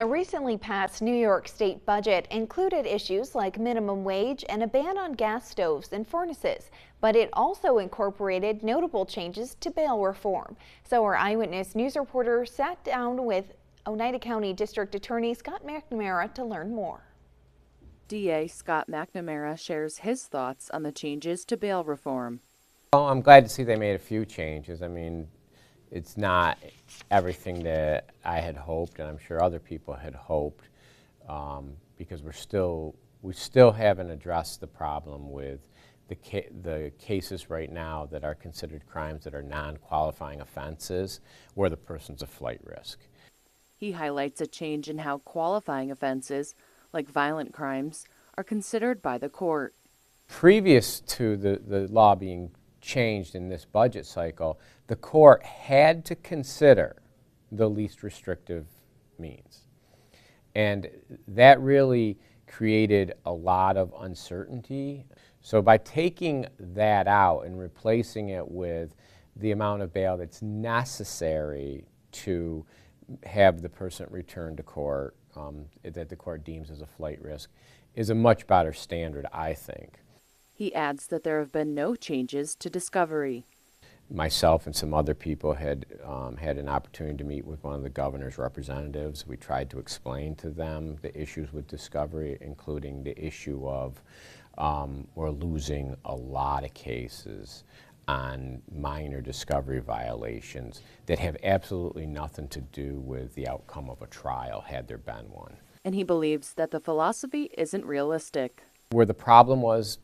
A recently passed New York state budget included issues like minimum wage and a ban on gas stoves and furnaces, but it also incorporated notable changes to bail reform. So our Eyewitness News reporter sat down with Oneida County District Attorney Scott McNamara to learn more. DA Scott McNamara shares his thoughts on the changes to bail reform. Well, I'm glad to see they made a few changes. I mean, it's not everything that I had hoped, and I'm sure other people had hoped, because we still haven't addressed the problem with the cases right now that are considered crimes that are non-qualifying offenses where the person's a flight risk. He highlights a change in how qualifying offenses, like violent crimes, are considered by the court. Previous to the law being changed in this budget cycle, the court had to consider the least restrictive means. And that really created a lot of uncertainty. So by taking that out and replacing it with the amount of bail that's necessary to have the person returned to court, that the court deems as a flight risk, is a much better standard, I think. He adds that there have been no changes to discovery. Myself and some other people had had an opportunity to meet with one of the governor's representatives. We tried to explain to them the issues with discovery, including the issue of we're losing a lot of cases on minor discovery violations that have absolutely nothing to do with the outcome of a trial, had there been one. And he believes that the philosophy isn't realistic. Where the problem was,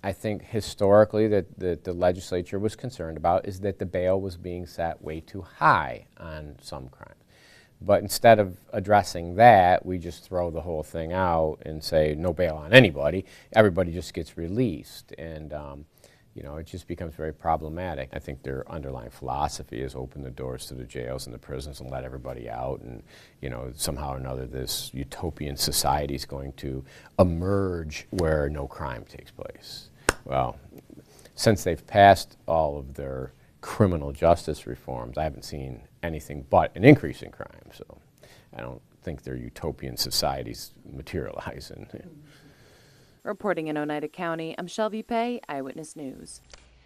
I think historically that the legislature was concerned about is that the bail was being set way too high on some crimes. But instead of addressing that, we just throw the whole thing out and say no bail on anybody. Everybody just gets released, and you know, it just becomes very problematic. I think their underlying philosophy is open the doors to the jails and the prisons and let everybody out, and you know, somehow or another this utopian society is going to emerge where no crime takes place. Well, since they've passed all of their criminal justice reforms, I haven't seen anything but an increase in crime. So I don't think their utopian societies materializing. Reporting in Oneida County, I'm Shelby Pay, Eyewitness News.